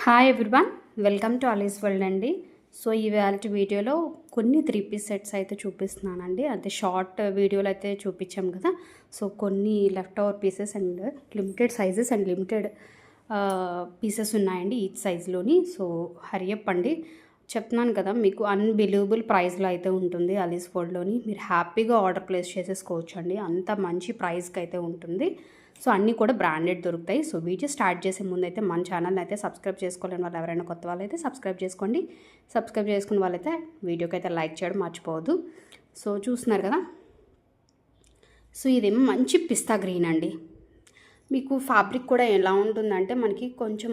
Hi everyone, welcome to Alice world అండి. So ఇవాళ వీడియోలో కొన్ని 3 పీస్ సెట్స్ అయితే చూపిస్తున్నానండి. అదే షార్ట్ వీడియోలు అయితే చూపించాం కదా. సో కొన్ని left over pieces and limited sizes and limited pieces ఉన్నాయండి ఈచ్ సైజ్లోని. సో హరియప్ అండి, చెప్తున్నాను కదా మీకు అన్బిలీవబుల్ ప్రైస్లో అయితే ఉంటుంది ఆలీస్ వరల్డ్లోని. మీరు హ్యాపీగా ఆర్డర్ ప్లేస్ చేసేసుకోవచ్చు అండి, అంత మంచి ప్రైస్కి అయితే ఉంటుంది. సో అన్నీ కూడా బ్రాండెడ్ దొరుకుతాయి. సో వీడియో స్టార్ట్ చేసే ముందు అయితే మన ఛానల్ అయితే సబ్స్క్రైబ్ చేసుకోలేని వాళ్ళు ఎవరైనా కొత్త వాళ్ళు అయితే సబ్స్క్రైబ్ చేసుకోండి. సబ్స్క్రైబ్ చేసుకున్న వాళ్ళైతే వీడియోకి అయితే లైక్ చేయడం మర్చిపోవద్దు. సో చూస్తున్నారు కదా, సో ఇదేమో మంచి పిస్తా గ్రీన్ అండి. మీకు ఫ్యాబ్రిక్ కూడా ఎలా ఉంటుందంటే మనకి కొంచెం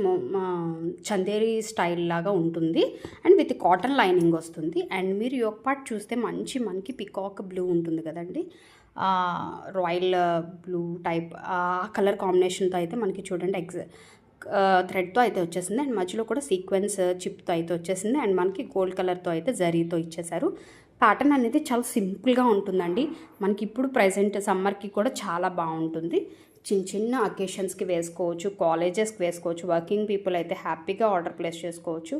చందేరి స్టైల్ లాగా ఉంటుంది అండ్ విత్ కాటన్ లైనింగ్ వస్తుంది. అండ్ మీరు ఒక పార్ట్ చూస్తే మనకి పికాక్ బ్లూ ఉంటుంది కదండి, రాయల్ బ్లూ టైప్ ఆ కలర్ కాంబినేషన్తో అయితే మనకి చూడండి థ్రెడ్తో అయితే వచ్చేసింది. అండ్ మధ్యలో కూడా సీక్వెన్స్ చిప్తో అయితే వచ్చేసింది. అండ్ మనకి గోల్డ్ కలర్తో అయితే జరీతో ఇచ్చేసారు. ప్యాటర్న్ అనేది చాలా సింపుల్గా ఉంటుందండి. మనకి ఇప్పుడు ప్రజెంట్ సమ్మర్కి కూడా చాలా బాగుంటుంది. చిన్న చిన్న అకేషన్స్కి వేసుకోవచ్చు, కాలేజెస్కి వేసుకోవచ్చు, వర్కింగ్ పీపుల్ అయితే హ్యాపీగా ఆర్డర్ ప్లేస్ చేసుకోవచ్చు.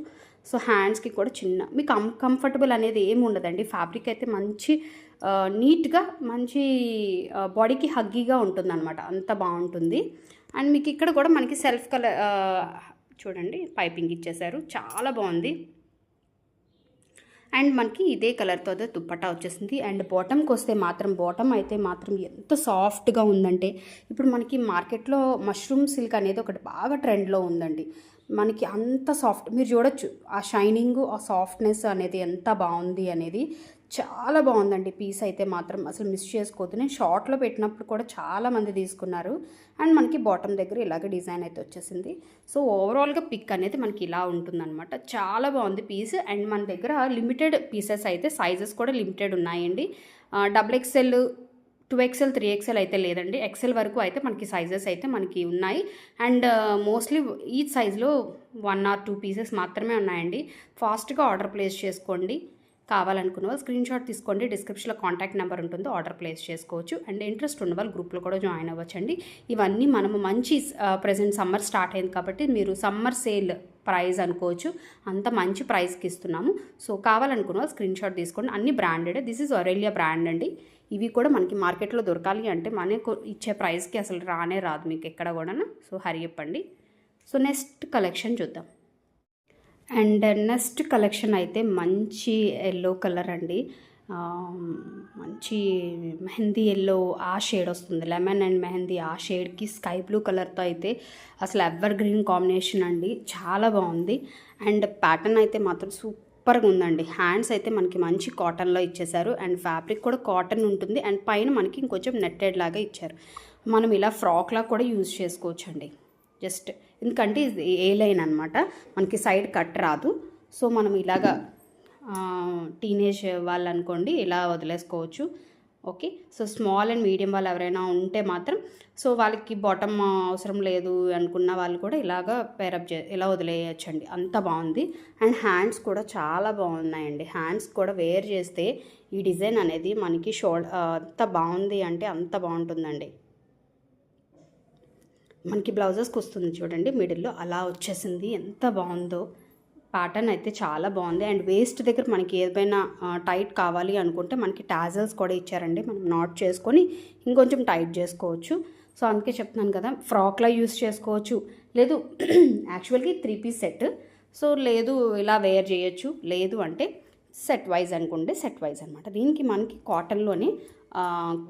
సో హ్యాండ్స్కి కూడా చిన్న మీకు కంఫర్టబుల్ అనేది ఏమి ఉండదండి. ఫ్యాబ్రిక్ అయితే మంచి నీట్గా మంచి బాడీకి హగ్గీగా ఉంటుంది అనమాట, అంత బాగుంటుంది. అండ్ మీకు ఇక్కడ కూడా మనకి సెల్ఫ్ కలర్ చూడండి పైపింగ్ ఇచ్చేసారు, చాలా బాగుంది. అండ్ మనకి ఇదే కలర్తో అయితే దుప్పట్టా వచ్చేసింది. అండ్ బాటమ్కి వస్తే బాటమ్ అయితే మాత్రం ఎంత సాఫ్ట్గా ఉందంటే, ఇప్పుడు మనకి మార్కెట్లో మష్రూమ్ సిల్క్ అనేది ఒకటి బాగా ట్రెండ్లో ఉందండి. మనకి అంత సాఫ్ట్ మీరు చూడొచ్చు, ఆ షైనింగ్ ఆ సాఫ్ట్నెస్ అనేది ఎంత బాగుంది అనేది. చాలా బాగుందండి పీస్ అయితే మాత్రం అసలు మిస్ చేసుకోవద్దు. నేను షార్ట్లో పెట్టినప్పుడు కూడా చాలామంది తీసుకున్నారు. అండ్ మనకి బాటమ్ దగ్గర ఇలాగే డిజైన్ అయితే వచ్చేసింది. సో ఓవరాల్గా పిక్ అనేది మనకి ఇలా ఉంటుందన్నమాట. చాలా బాగుంది పీస్. అండ్ మన దగ్గర లిమిటెడ్ పీసెస్ అయితే సైజెస్ కూడా లిమిటెడ్ ఉన్నాయండి. XXL 2XL 3XL అయితే లేదండి, XL వరకు అయితే మనకి సైజెస్ అయితే మనకి ఉన్నాయి. అండ్ మోస్ట్లీ ఈ సైజులో 1 or 2 పీసెస్ మాత్రమే ఉన్నాయండి. ఫాస్ట్గా ఆర్డర్ ప్లేస్ చేసుకోండి. కావాలనుకున్న వాళ్ళు స్క్రీన్ షాట్ తీసుకోండి, డిస్క్రిప్షన్లో కాంటాక్ట్ నెంబర్ ఉంటుంది, ఆర్డర్ ప్లేస్ చేసుకోవచ్చు. అండ్ ఇంట్రెస్ట్ ఉన్న వాళ్ళు గ్రూప్లో కూడా జాయిన్ అవ్వచ్చండి. ఇవన్నీ మనము మంచి ప్రజెంట్ సమ్మర్ స్టార్ట్ అయింది కాబట్టి మీరు సమ్మర్ సేల్ ప్రైస్ అనుకోవచ్చు, అంత మంచి ప్రైస్కి ఇస్తున్నాము. సో కావాలనుకున్న వాళ్ళు స్క్రీన్ షాట్ తీసుకోండి. అన్ని బ్రాండెడ్, దిస్ ఈజ్ ఒరేలియా బ్రాండ్ అండి. ఇవి కూడా మనకి మార్కెట్లో దొరకాలి అంటే మనకు ఇచ్చే ప్రైస్కి అసలు రానే రాదు మీకు ఎక్కడ కూడా. సో హరియప్ అండి. సో నెక్స్ట్ కలెక్షన్ చూద్దాం. అండ్ నెక్స్ట్ కలెక్షన్ అయితే మంచి ఎల్లో కలర్ అండి, మంచి మెహందీ ఎల్లో ఆ షేడ్ వస్తుంది, లెమన్ అండ్ మెహందీ ఆ షేడ్కి స్కై బ్లూ కలర్తో అయితే అసలు ఎవర్ గ్రీన్ కాంబినేషన్ అండి, చాలా బాగుంది. అండ్ ప్యాటర్న్ అయితే మాత్రం సూపర్గా ఉందండి. హ్యాండ్స్ అయితే మనకి మంచి కాటన్లో ఇచ్చేసారు. అండ్ ఫ్యాబ్రిక్ కూడా కాటన్ ఉంటుంది. అండ్ పైన మనకి ఇంకొంచెం నెట్టెడ్ లాగా ఇచ్చారు. మనం ఇలా ఫ్రాక్లా కూడా యూజ్ చేసుకోవచ్చు అండి. జస్ట్ ఎందుకంటే ఇది ఏ లైన్ అనమాట, మనకి సైడ్ కట్ రాదు. సో మనం ఇలాగా టీనేజ్ వాళ్ళు అనుకోండి ఇలా వదిలేసుకోవచ్చు. Okay, so small and medium వాళ్ళు ఎవరైనా ఉంటే మాత్రం సో వాళ్ళకి బాటమ్ అవసరం లేదు అనుకున్న వాళ్ళు కూడా ఇలాగా పేరప్ ఇలా వదిలేయచ్చండి, అంత బాగుంది. అండ్ హ్యాండ్స్ కూడా చాలా బాగున్నాయండి. హ్యాండ్స్ కూడా వేర్ చేస్తే ఈ డిజైన్ అనేది మనకి అంత బాగుంది అంటే అంత బాగుంటుందండి. మనకి బ్లౌజెస్కి వస్తుంది చూడండి, మిడిల్లో అలా వచ్చేసింది, ఎంత బాగుందో. ప్యాటర్న్ అయితే చాలా బాగుంది. అండ్ వేస్ట్ దగ్గర మనకి ఏదైనా టైట్ కావాలి అనుకుంటే మనకి టాజల్స్ కూడా ఇచ్చారండి, మనం నాట్ చేసుకొని ఇంకొంచెం టైట్ చేసుకోవచ్చు. సో అందుకే చెప్తున్నాను కదా, ఫ్రాక్లా యూస్ చేసుకోవచ్చు, లేదు యాక్చువల్గా 3 పీస్ సెట్. సో లేదు ఇలా వేర్ చేయొచ్చు, లేదు అంటే సెట్ వైజ్ అనుకుంటే సెట్ వైజ్ అనమాట. దీనికి మనకి కాటన్లోనే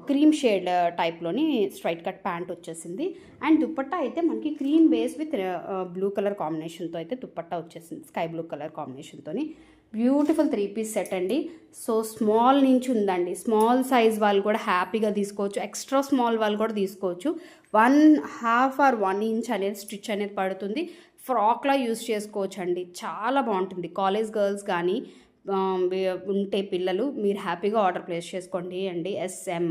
క్రీమ్ షేడ్ టైప్లోని స్ట్రైట్ కట్ ప్యాంట్ వచ్చేసింది. అండ్ దుప్పట్టా అయితే మనకి cream base with blue colour కాంబినేషన్తో అయితే దుప్పట్టా వచ్చేసింది, స్కై బ్లూ కలర్ కాంబినేషన్తో. బ్యూటిఫుల్ 3 పీస్ సెట్ అండి. సో స్మాల్ నుంచి ఉందండి, స్మాల్ సైజ్ వాళ్ళు కూడా హ్యాపీగా తీసుకోవచ్చు, ఎక్స్ట్రా స్మాల్ వాళ్ళు కూడా తీసుకోవచ్చు. 1/2 or 1 inch అనేది స్టిచ్ అనేది పడుతుంది. ఫ్రాక్లా యూస్ చేసుకోవచ్చు అండి, చాలా బాగుంటుంది. కాలేజ్ గర్ల్స్ కానీ ఉంటే పిల్లలు మీరు హ్యాపీగా ఆర్డర్ ప్లేస్ చేసుకోండి అండి. SM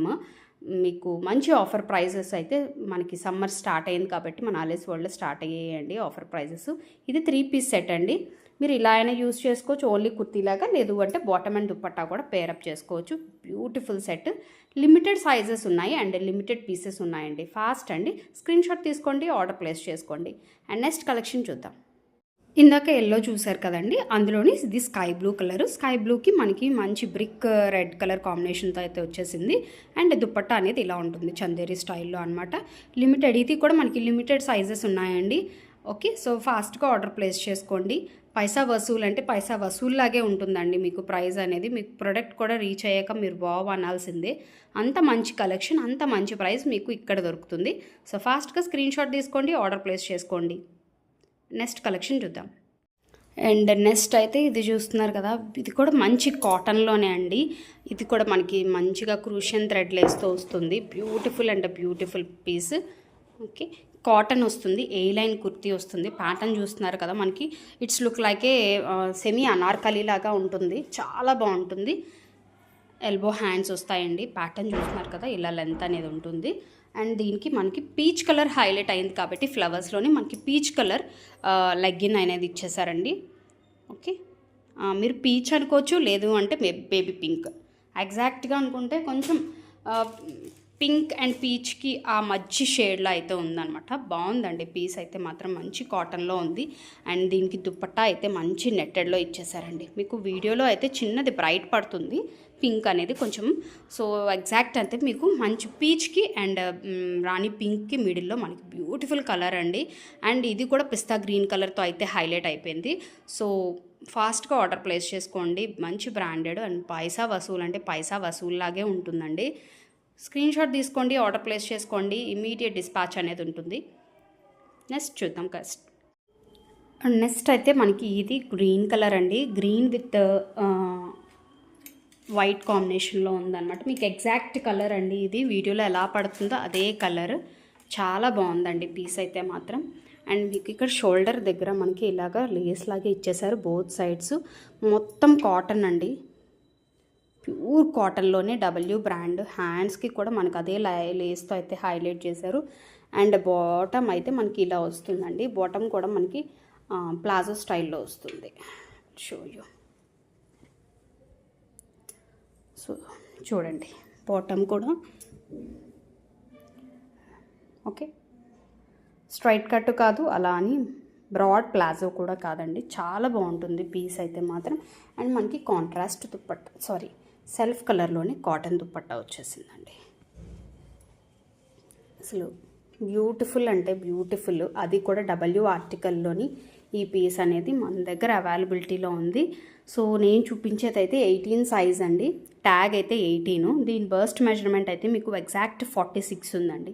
మీకు మంచి ఆఫర్ ప్రైజెస్ అయితే మనకి సమ్మర్ స్టార్ట్ అయింది కాబట్టి మన ఆలీస్ వరల్డ్లో స్టార్ట్ అయ్యాయండి ఆఫర్ ప్రైజెస్. ఇది 3 పీస్ సెట్ అండి. మీరు ఇలా అయినా యూస్ చేసుకోవచ్చు, ఓన్లీ కుర్తీలాగా, లేదు అంటే బాటమ్ అండ్ దుప్పట్టా కూడా పేరప్ చేసుకోవచ్చు. Beautiful set. లిమిటెడ్ సైజెస్ ఉన్నాయి అండ్ లిమిటెడ్ పీసెస్ ఉన్నాయండి. ఫాస్ట్ అండి, స్క్రీన్ షాట్ తీసుకోండి, ఆర్డర్ ప్లేస్ చేసుకోండి. అండ్ నెక్స్ట్ కలెక్షన్ చూద్దాం. ఇందాక ఎల్లో చూసారు కదండి, అందులోని ఇది స్కై బ్లూ కలర్. స్కై బ్లూకి మనకి మంచి బ్రిక్ రెడ్ కలర్ కాంబినేషన్తో అయితే వచ్చేసింది. అండ్ దుపట్టా అనేది ఇలా ఉంటుంది చందేరి స్టైల్లో అనమాట. లిమిటెడ్, ఇది కూడా మనకి లిమిటెడ్ సైజెస్ ఉన్నాయండి. ఓకే, సో ఫాస్ట్గా ఆర్డర్ ప్లేస్ చేసుకోండి. పైసా వసూలు అంటే పైసా వసూల్లాగే ఉంటుందండి మీకు ప్రైస్ అనేది. మీకు ప్రోడక్ట్ కూడా రీచ్ అయ్యాక మీరు వావ్ అనాల్సిందే. అంత మంచి కలెక్షన్, అంత మంచి ప్రైస్ మీకు ఇక్కడ దొరుకుతుంది. సో ఫాస్ట్గా స్క్రీన్ షాట్ తీసుకోండి, ఆర్డర్ ప్లేస్ చేసుకోండి. నెక్స్ట్ కలెక్షన్ చూద్దాం. అండ్ నెక్స్ట్ అయితే ఇది చూస్తున్నారు కదా, ఇది కూడా మంచి కాటన్లోనే అండి. ఇది కూడా మనకి మంచిగా క్రూషియన్ థ్రెడ్ లేస్తో వస్తుంది. Beautiful and beautiful piece. Okay, cotton వస్తుంది, ఏ లైన్ కుర్తీ వస్తుంది. ప్యాటర్న్ చూస్తున్నారు కదా, మనకి it's look like a semi anarkali లాగా ఉంటుంది. చాలా బాగుంటుంది. ఎల్బో హ్యాండ్స్ వస్తాయండి. ప్యాటర్న్ చూస్తున్నారు కదా, ఇలా లెంత్ అనేది ఉంటుంది. అండ్ దీనికి మనకి పీచ్ కలర్ హైలైట్ అయింది కాబట్టి ఫ్లవర్స్లోనే మనకి పీచ్ కలర్ లెగ్గిన్ అనేది ఇచ్చేసారండి. ఓకే, మీరు పీచ్ అనుకోవచ్చు, లేదు అంటే బేబీ పింక్. ఎగ్జాక్ట్గా అనుకుంటే కొంచెం పింక్ అండ్ పీచ్కి ఆ మధ్య షేడ్లో అయితే ఉందన్నమాట. బాగుందండి పీస్ అయితే మాత్రం, మంచి కాటన్లో ఉంది. అండ్ దీనికి దుపట్టా అయితే మంచి నెట్టెడ్లో ఇచ్చేసారండి. మీకు వీడియోలో అయితే చిన్నది బ్రైట్ పడుతుంది పింక్ అనేది కొంచెం. సో ఎగ్జాక్ట్ అయితే మీకు మంచి పీచ్కి అండ్ రాణి పింక్కి మిడిల్లో మనకి బ్యూటిఫుల్ కలర్ అండి. అండ్ ఇది కూడా పిస్తా గ్రీన్ కలర్తో అయితే హైలైట్ అయిపోయింది. సో ఫాస్ట్గా ఆర్డర్ ప్లేస్ చేసుకోండి. మంచి బ్రాండెడ్ అండ్ పైసా వసూలు అంటే పైసా వసూల్లాగే ఉంటుందండి. స్క్రీన్ షాట్ తీసుకోండి, ఆర్డర్ ప్లేస్ చేసుకోండి. ఇమీడియట్ డిస్పాచ్ అనేది ఉంటుంది. నెక్స్ట్ చూద్దాం కస్ట్. నెక్స్ట్ అయితే మనకి ఇది గ్రీన్ కలర్ అండి. గ్రీన్ విత్ వైట్ కాంబినేషన్లో ఉందన్నమాట. మీకు ఎగ్జాక్ట్ కలర్ అండి ఇది. వీడియోలో ఎలా పడుతుందో అదే కలర్. చాలా బాగుందండి పీస్ అయితే మాత్రం. అండ్ మీకు ఇక్కడ షోల్డర్ దగ్గర మనకి ఇలాగా లేస్ లాగా ఇచ్చేసారు బోత్ సైడ్స్. మొత్తం కాటన్ అండి, ప్యూర్ కాటన్లోనే డబ్ల్యూ బ్రాండ్. హ్యాండ్స్కి కూడా మనకు అదే లేస్తో అయితే హైలైట్ చేశారు. అండ్ బాటమ్ అయితే మనకి ఇలా వస్తుందండి. బాటమ్ కూడా మనకి ప్లాజో స్టైల్లో వస్తుంది. షోయూ. సో చూడండి, బాటమ్ కూడా ఓకే, స్ట్రైట్ కట్ కాదు, అలా అని బ్రాడ్ ప్లాజో కూడా కాదండి. చాలా బాగుంటుంది పీస్ అయితే మాత్రం. అండ్ మనకి కాంట్రాస్ట్ దుప్పట్టా, సారీ సెల్ఫ్ కలర్లోనే కాటన్ దుప్పట్టా వచ్చేసిందండి. అసలు బ్యూటిఫుల్ అంటే బ్యూటిఫుల్. అది కూడా డబ్ల్యూ ఆర్టికల్లోని ఈ పీస్ అనేది మన దగ్గర అవైలబిలిటీలో ఉంది. సో నేను చూపించేది అయితే 18 సైజ్ అండి. ట్యాగ్ అయితే 18. దీని బర్స్ట్ మెజర్మెంట్ అయితే మీకు ఎగ్జాక్ట్ 46 ఉందండి.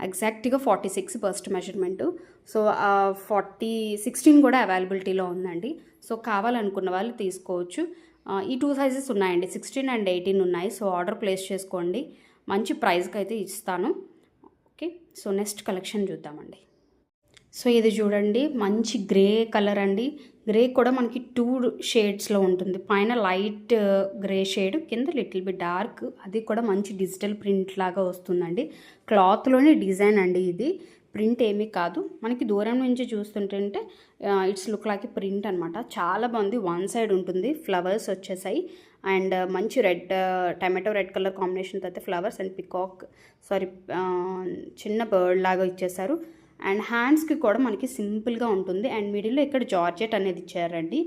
ఎగ్జాక్ట్గా 46 బర్స్ట్ మెజర్మెంటు. సో 16 కూడా అవైలబిలిటీలో ఉందండి. సో కావాలనుకున్న వాళ్ళు తీసుకోవచ్చు. ఈ 2 సైజెస్ ఉన్నాయండి, 16 అండ్ 18 ఉన్నాయి. సో ఆర్డర్ ప్లేస్ చేసుకోండి, మంచి ప్రైస్కి అయితే ఇస్తాను. ఓకే, సో నెక్స్ట్ కలెక్షన్ చూద్దామండి. సో ఇది చూడండి, మంచి గ్రే కలర్ అండి. గ్రే కూడా మనకి 2 షేడ్స్లో ఉంటుంది. పైన లైట్ గ్రే షేడ్, కింద లిటిల్ బిట్ డార్క్. అది కూడా మంచి డిజిటల్ ప్రింట్ లాగా వస్తుందండి. క్లాత్లోనే డిజైన్ అండి ఇది, ప్రింట్ ఏమీ కాదు. మనకి దూరం నుంచి చూస్తుంటే ఇట్స్ లుక్ లైక్ ప్రింట్ అనమాట. చాలా బాగుంది. వన్ సైడ్ ఉంటుంది, ఫ్లవర్స్ వచ్చేసాయి. అండ్ మంచి రెడ్ టమాటో రెడ్ కలర్ కాంబినేషన్తో అయితే ఫ్లవర్స్ అండ్ పికాక్, సారీ చిన్న బర్డ్ లాగా ఇచ్చేసారు. అండ్ హ్యాండ్స్కి కూడా మనకి సింపుల్గా ఉంటుంది. అండ్ మిడిల్లో ఇక్కడ జార్జెట్ అనేది ఇచ్చారండి.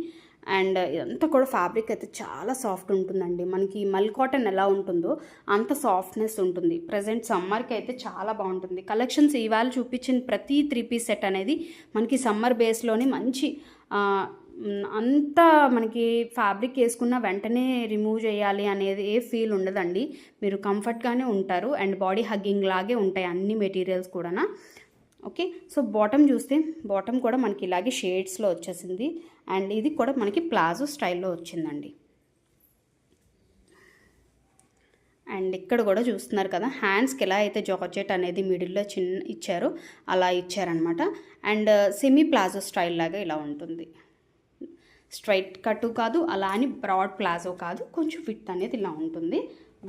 అండ్ ఇదంతా కూడా ఫ్యాబ్రిక్ అయితే చాలా సాఫ్ట్ ఉంటుందండి. మనకి మల్ కాటన్ ఎలా ఉంటుందో అంత సాఫ్ట్నెస్ ఉంటుంది. ప్రజెంట్ సమ్మర్కి అయితే చాలా బాగుంటుంది. కలెక్షన్స్ ఇవాళ చూపించిన ప్రతి 3 పీస్ సెట్ అనేది మనకి సమ్మర్ బేస్లోని మంచి అంతా మనకి ఫ్యాబ్రిక్ వేసుకున్న వెంటనే రిమూవ్ చేయాలి అనేది ఏ ఫీల్ ఉండదండి. మీరు కంఫర్ట్గానే ఉంటారు. అండ్ బాడీ హగ్గింగ్ లాగే ఉంటాయి అన్ని మెటీరియల్స్ కూడా. ఓకే, సో బాటమ్ చూస్తే బాటమ్ కూడా మనకి ఇలాగే షేడ్స్లో వచ్చేసింది. అండ్ ఇది కూడా మనకి ప్లాజో స్టైల్లో వచ్చిందండి. అండ్ ఇక్కడ కూడా చూస్తున్నారు కదా, హ్యాండ్స్కి ఎలా అయితే జార్జెట్ అనేది మిడిల్లో చిన్న ఇచ్చారో అలా ఇచ్చారనమాట. అండ్ సెమీ ప్లాజో స్టైల్ లాగా ఇలా ఉంటుంది. స్ట్రైట్ కట్ కాదు, అలా అని బ్రాడ్ ప్లాజో కాదు, కొంచెం ఫిట్ అనేది ఇలా ఉంటుంది.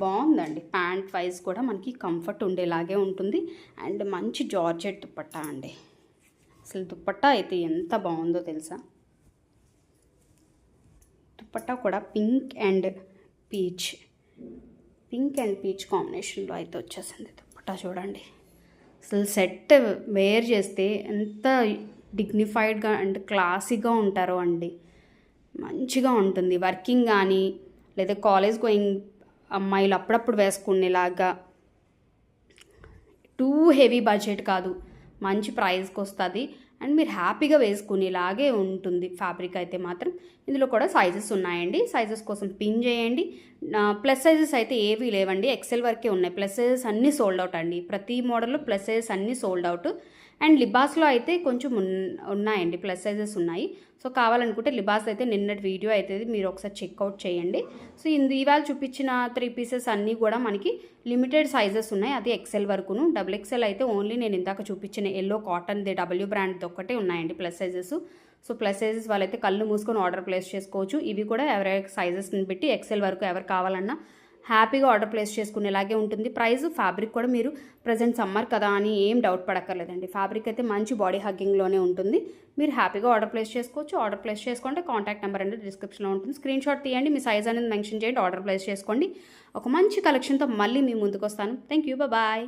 బాగుందండి. ప్యాంట్ వైజ్ కూడా మనకి కంఫర్ట్ ఉండేలాగే ఉంటుంది. అండ్ మంచి జార్జెట్ దుపట్టా అండి. అసలు దుపట్టా అయితే ఎంత బాగుందో తెలుసా. దుపట్టా కూడా పింక్ అండ్ పీచ్ కాంబినేషన్లో అయితే వచ్చేసింది దుపట్టా. చూడండి, అసలు సెట్ వేర్ చేస్తే ఎంత డిగ్నిఫైడ్గా అండ్ క్లాసీగా ఉంటారో అండి. మంచిగా ఉంటుంది. వర్కింగ్ కానీ లేదా కాలేజ్ గోయింగ్ అమ్మాయిలు అప్పుడప్పుడు వేసుకునేలాగా టూ హెవీ బడ్జెట్ కాదు, మంచి ప్రైస్కి వస్తుంది అండ్ మీరు హ్యాపీగా వేసుకునేలాగే ఉంటుంది ఫ్యాబ్రిక్ అయితే మాత్రం. ఇందులో కూడా సైజెస్ ఉన్నాయండి, సైజెస్ కోసం పిన్ చేయండి. ప్లస్ సైజెస్ అయితే ఏవీ లేవండి, ఎక్సెల్ వరకే ఉన్నాయి. ప్లస్ సైజెస్ అన్నీ సోల్డ్ అవుట్ అండి, ప్రతి మోడల్లో ప్లస్ సైజెస్ అన్నీ సోల్డ్ అవుట్. అండ్ లిబాస్లో అయితే కొంచెం ఉన్నాయండి, ప్లస్ సైజెస్ ఉన్నాయి. సో కావాలనుకుంటే లిబాస్ అయితే నిన్నటి వీడియో అయితే మీరు ఒకసారి చెక్అవుట్ చేయండి. సో ఇవాళ చూపించిన 3 పీసెస్ అన్నీ కూడా మనకి లిమిటెడ్ సైజెస్ ఉన్నాయి, అది ఎక్సెల్ వరకును. డబుల్ ఎక్సెల్ అయితే ఓన్లీ నేను ఇందాక చూపించిన ఎల్లో కాటన్ది డబ్ల్యూ బ్రాండ్ది ఒక్కటే ఉన్నాయండి plus sizes. So plus sizes వాళ్ళైతే కళ్ళు మూసుకొని ఆర్డర్ ప్లేస్ చేసుకోవచ్చు. ఇవి కూడా ఎవరి సైజెస్ని బట్టి ఎక్సెల్ వరకు ఎవరు కావాలన్నా హ్యాపీగా ఆర్డర్ ప్లేస్ చేసుకునేలాగే ఉంటుంది. ప్రైస్ ఫ్యాబ్రిక్ కూడా మీరు ప్రజెంట్ సమ్మర్ కదా అని ఏం డౌట్ పడక్కర్లేదండి. ఫ్యాబ్రిక్ అయితే మంచి బాడీ హగ్గింగ్లోనే ఉంటుంది. మీరు హ్యాపీగా ఆర్డర్ ప్లేస్ చేసుకోవచ్చు. ఆర్డర్ ప్లేస్ చేసుకుంటే కాంటాక్ట్ నెంబర్ అనేది డిస్క్రిప్షన్లో ఉంటుంది, స్క్రీన్ షాట్ తీయండి, మీ సైజ్ అనేది మెన్షన్ చేయండి, ఆర్డర్ ప్లేస్ చేసుకోండి. ఒక మంచి కలెక్షన్తో మళ్ళీ మీ ముందుకు వస్తాను. Thank you, bye.